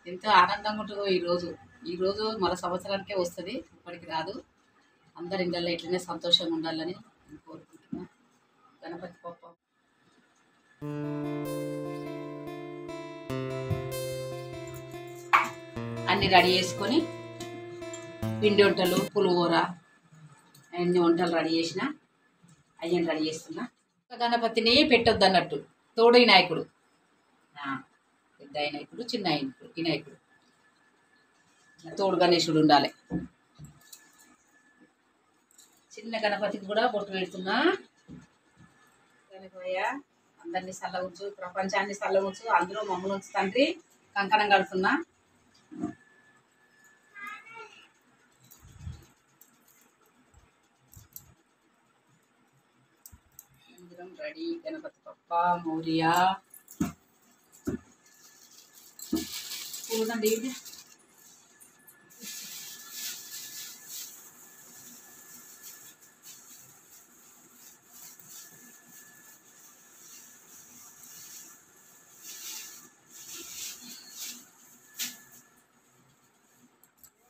ఎంతో ఆనందంగా ఉంటుందో ఈరోజు మరో సంవత్సరానికే వస్తుంది, ఇప్పటికి రాదు. అందరి ఇళ్ళల్లో ఇట్లనే సంతోషంగా ఉండాలని నేను కోరుకుంటున్నా. గణపతి బప్ప అన్నీ రెడీ చేసుకొని పిండి వంటలు, పులిహోర, అన్ని వంటలు రెడీ చేసిన, అయ్యని రెడీ చేస్తున్నా. గణపతిని పెట్టొద్దు అన్నట్టు, తోడు వినాయకుడు, పెద్ద వినాయకుడు, చిన్న వినాయకుడు, తోడు గణేశుడు ఉండాలి. చిన్న గణపతికి కూడా బొట్టు పెడుతున్నా. గణపయ్య అందరినీ చల్లగుంచు, ప్రపంచాన్ని చల్లగుంచు, అందరూ మమ్మల్ని ఉంచు తండ్రి. కంకణం కడుతున్నా. అందరం రెడీ. గణపతి బప్ప మౌర్య పూలండి.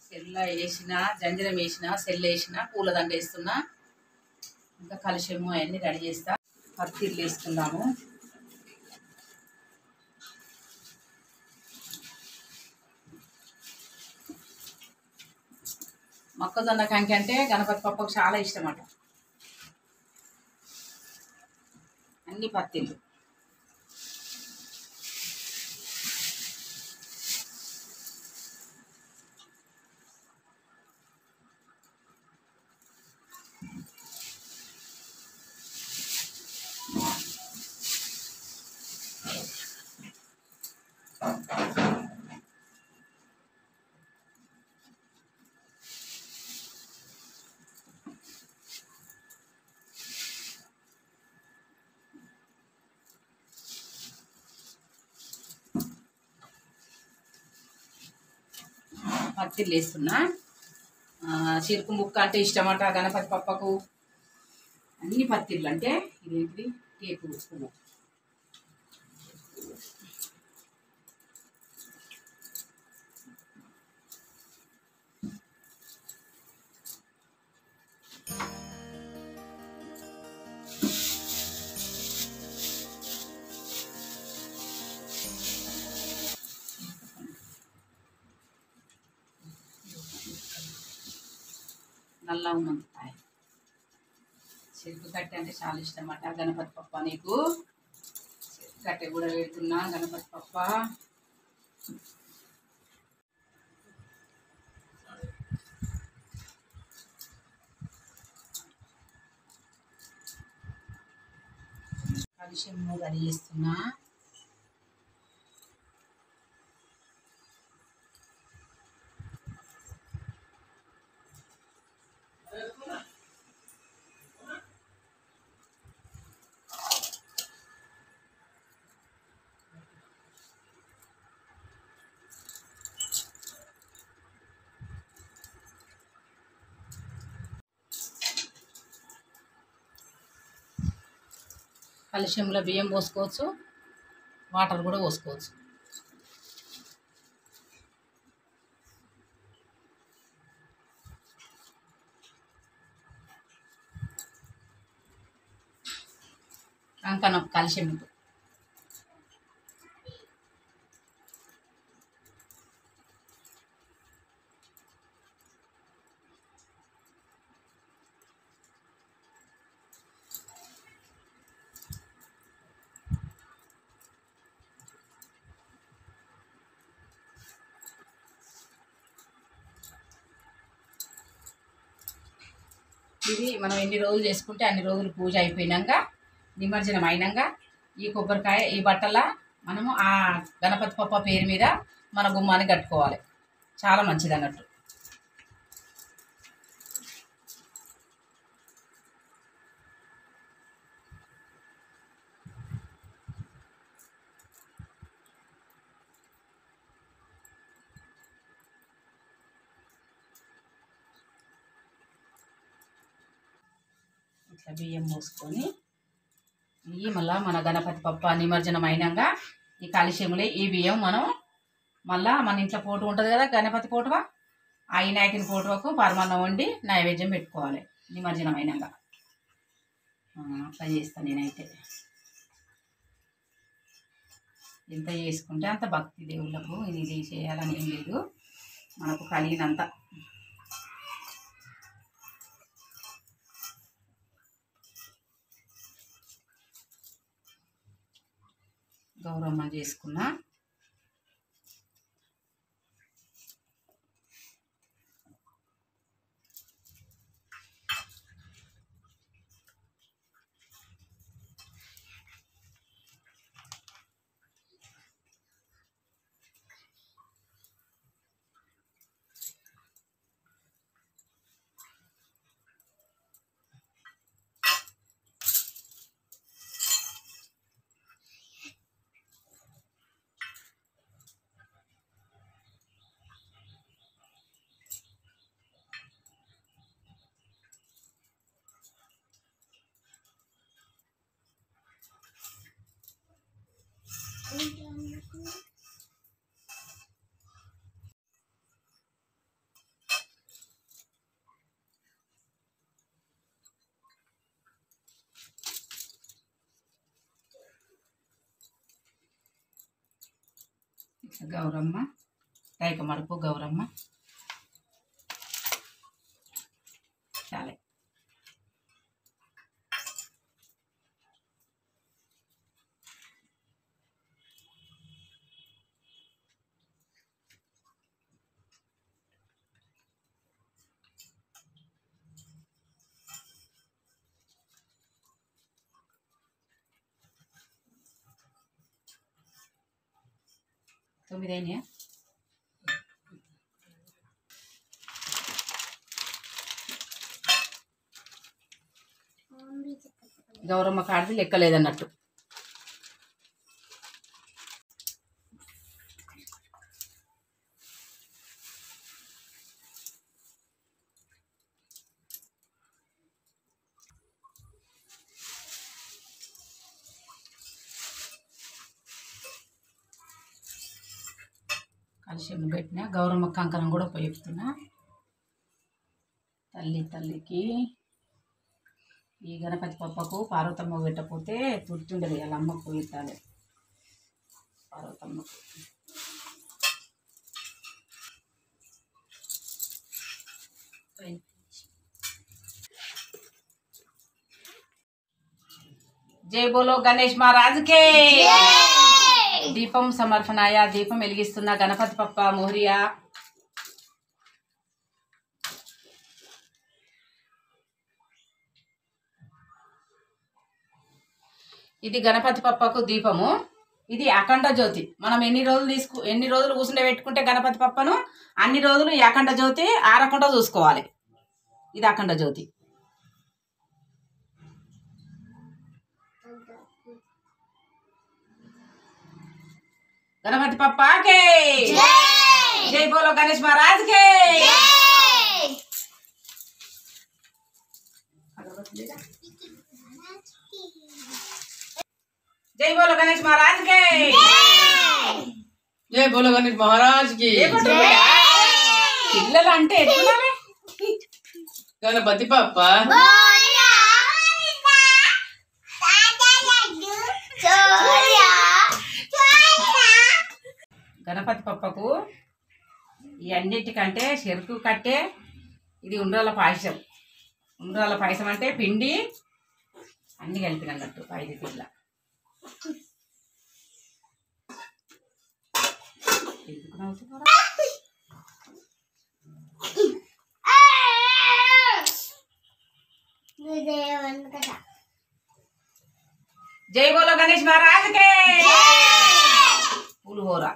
సెల్ల వేసిన, జంజరం వేసిన, సెల్ వేసిన, పూలదండ వేస్తున్నా. ఇంకా కలుషము అవన్నీ రెడీ చేస్తా. పత్తిళ్ళు వేసుకున్నాము. మొక్కజొన్న కంకి అంటే గణపతి పప్పకు చాలా ఇష్టం అట. అన్ని పత్తిళ్ళు. పత్తిళ్ళు వేస్తున్నా. చిరుకు ముక్క అంటే ఇష్టమట గణపతి పప్పకు. అన్ని పత్తిళ్ళు అంటే ఇదేంటిది, టేకు పువ్వు. నల్ల ఉన్నంతాయి. చెరుకు కట్టె అంటే చాలా ఇష్టం అట గణపతి పప్ప నీకు. చెరుకు కట్టె కూడా పెడుతున్నా గణపతి పప్ప. కలుషము రెడీ చేస్తున్నా. కలుషంలో బియ్యం పోసుకోవచ్చు, వాటర్ కూడా పోసుకోవచ్చు. కంకణం కలుషంతో ఇది మనం ఎన్ని రోజులు చేసుకుంటే అన్ని రోజులు పూజ అయిపోయినాక, నిమజ్జనం అయినాక ఈ కొబ్బరికాయ ఈ బట్టల మనము ఆ గణపతి పప్ప పేరు మీద మన గుమ్మాన్ని కట్టుకోవాలి. చాలా మంచిది అన్నట్టు. ఇట్లా బియ్యం పోసుకొని ఇవి మళ్ళీ మన గణపతి పప్ప నిమజ్జనం అయినాక ఈ కలుషములే ఈ బియ్యం మనం మళ్ళా మన ఇంట్లో పోటు ఉంటుంది కదా గణపతి పోటువ, ఆ వినాయకుని పోటువకు పరమాన్నం వండి నైవేద్యం పెట్టుకోవాలి నిమజ్జనం అయినాక. అట్లా చేస్తాను నేనైతే. ఎంత చేసుకుంటే అంత భక్తి దేవుళ్ళకు. ఇది చేయాలని ఏం లేదు, మనకు కలిగినంత. గౌరమ్మ చేసుకున్నా. గౌరమ్మ రైక మడుపు గౌరమ్మ చాలే. తొమ్మిదైనా గౌరమ్మ కాడిది లెక్కలేదన్నట్టు. కలిసి పెట్టిన గౌరమ్మ కంకణం కూడా ఉపయోగిస్తున్నా. తల్లికి ఈ గణపతి పప్పకు పార్వతమ్మ పెట్టకపోతే గుర్తుండదు, వాళ్ళ అమ్మకు పెట్టాలి పార్వతమ్మకు. జై బోలో గణేష్ మహారాజ్కే. దీపం సమర్పణాయ. దీపం వెలిగిస్తున్న గణపతి పప్ప మోరియా. ఇది గణపతి పప్పకు దీపము. ఇది అఖండ జ్యోతి. మనం ఎన్ని రోజులు కూర్చుండే పెట్టుకుంటే గణపతి పప్పను అన్ని రోజులు ఈ అఖండ జ్యోతి ఆరకుండా చూసుకోవాలి. ఇది అఖండ జ్యోతి. गणपति पप्पा के जय बोलो गणेश महाराज के जय बोलो गणेश महाराज के जय बोलो गणेश महाराज की పిల్లలు అంటే ఎట్లున్నారే गणपति पप्पा గణపతి పప్పకు ఈ అన్నిటికంటే చెరుకు కట్టే ఇది ఉండ్రాల పాయసం. ఉండ్రాల పాయసం అంటే పిండి అన్ని కలిపినట్టు 5 కిలోల. జై బోలో గణేష్ మహారాజ్ కే పులిహోర.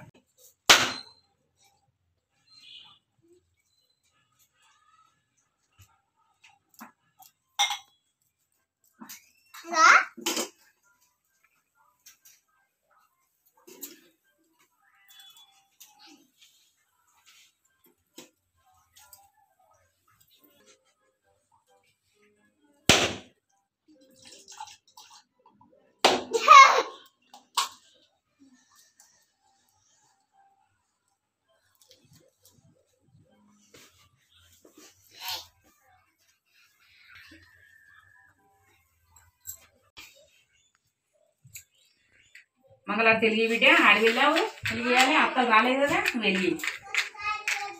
మంగళవారం తెలియ బిడ్డ ఆడి వెళ్ళావు తెలియాలి అత్తలు రాలేదు కదా నువ్వు వెళ్ళి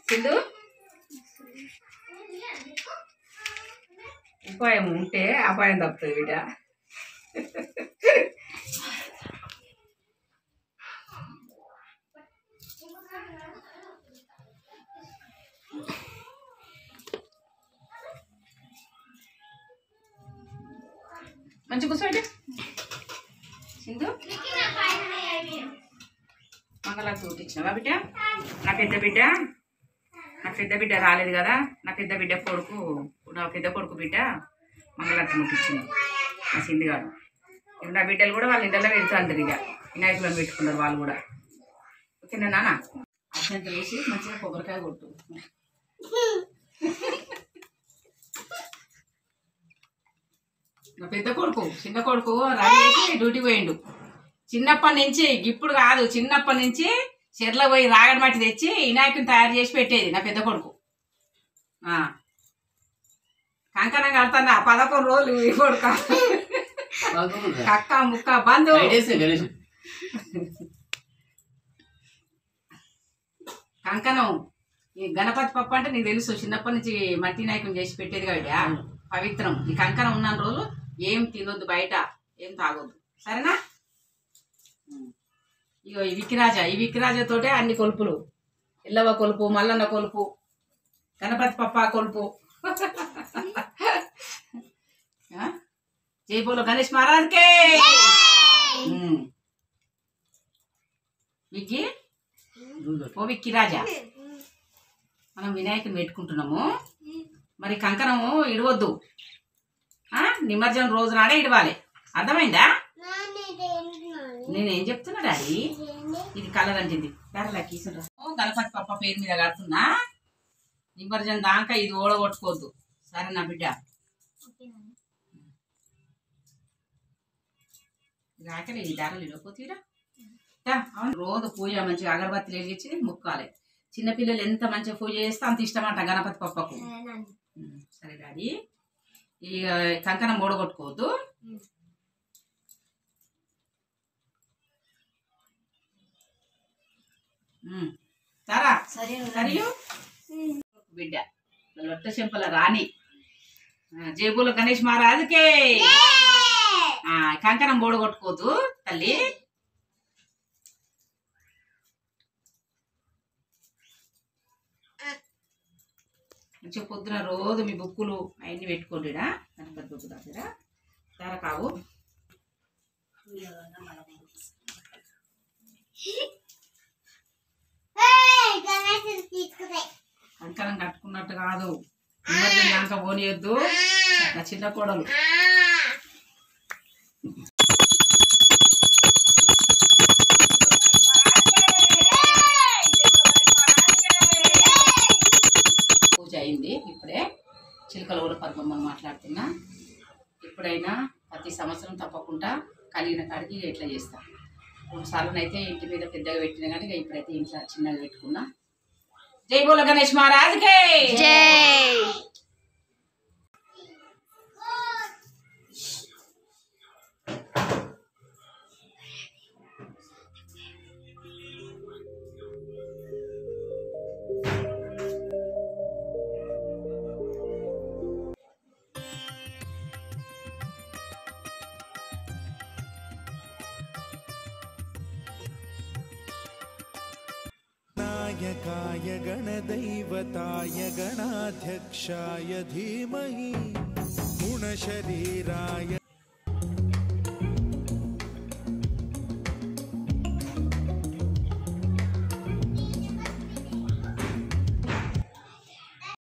సింధు ఉపాయం ఉంటే అపాయం తప్పుతుంది బిడ్డ. మంచి కూర్చోండి సింధు. మంగళవారం సూట్ ఇచ్చినావా బిడ్డ? నా పెద్ద బిడ్డ రాలేదు కదా, నా పెద్ద బిడ్డ కొడుకు బిడ్డ మంగళవారం ముట్టించింది మా సింధు గారు. ఇక నా బిడ్డలు కూడా వాళ్ళ ఇంట్లో పెడుతూ అంటారు, ఇక వినాయకులను పెట్టుకున్నారు వాళ్ళు కూడా. ఓకేనా నాన్న? అత్యంత వేసి మంచిగా కొబ్బరికాయ కొట్టు. నా పెద్ద కొడుకు చిన్న కొడుకు రెడీ చేసి డ్యూటీ పోయిండు. చిన్నప్పటి నుంచి ఇప్పుడు కాదు, చిన్నప్పటి నుంచి చెర్ల పోయి రాగడి మట్టి తెచ్చి వినాయకుని తయారు చేసి పెట్టేది నా పెద్ద కొడుకు. కంకణం కడతాను 11 రోజులు ఈ కొడుక కక్క ముక్క బంధు. కంకణం ఈ గణపతి పప్పు అంటే నీకు తెలుసు, చిన్నప్పటి నుంచి మట్టి వినాయకుని చేసి పెట్టేది కాబట్టి పవిత్రం. ఈ కంకణం ఉన్న రోజులు ఏం తినొద్దు, బయట ఏం తాగొద్దు, సరేనా? ఇగో ఈ విక్కిరాజతోటే అన్ని కొలుపులు, ఎల్లవ కొలుపు, మల్లన్న కొలుపు, గణపతి పప్ప కొలుపు. జై బోలో గణేష్ మహారాజ్కే. విక్కిరాజా మనం వినాయకుని పెట్టుకుంటున్నాము, మరి కంకణము ఇడవద్దు, నిమజ్జనం రోజు నాడే ఇడవాలి, అర్థమైందా? నేనేం చెప్తున్నా డాడీ, ఇది కలర్ అంటింది గణపతి పప్ప పేరు మీద కడుతున్నా, నిమజ్జనం దాకా ఇది ఓడగొట్టుకోవద్దు, సరే నా బిడ్డ? రాకలే ఈ దారాలు ఇడకపోతీరా. అవును, రోజు పూజ మంచిగా అగరబత్తిలు వెలిగించి ముక్కాలి. చిన్నపిల్లలు ఎంత మంచిగా పూజ చేస్తే అంత ఇష్టమంట గణపతి పప్పకు. సరే డాడీ, ఈ కంకణం ఓడగొట్టుకోవద్దు. సరా సరియు బిడ్డ లొట్ట చెంపల రాణి, జై బోలో గణేష్ మహారాజ్కే. కంకణం ఓడగొట్టుకోవద్దు తల్లి. మంచిగా పొద్దున రోజు మీ బుక్కులు అవన్నీ పెట్టుకోండి గణపతి బుక్కు దగ్గర. సరే కావు కంకణం కట్టుకున్నట్టు కాదు, దాంట్లో పోనీయొద్దు నా చిన్న కోడలు. పూజ అయింది ఇప్పుడే, చిలుకల కూడా పద్మమ్మని మాట్లాడుతున్నా. ఎప్పుడైనా ప్రతి సంవత్సరం తప్పకుండా కలిగిన కాడికి ఎట్లా చేస్తా. 3 సార్లునైతే ఇంటి మీద పెద్దగా పెట్టినా కానీ ఇప్పుడైతే ఇంట్లో చిన్నగా పెట్టుకున్నా. జై బోలో గణేష్ మహారాజ్కే జై. नायकाय गणदैवताय गणाध्यक्षाय धीमहि गुणशरीराय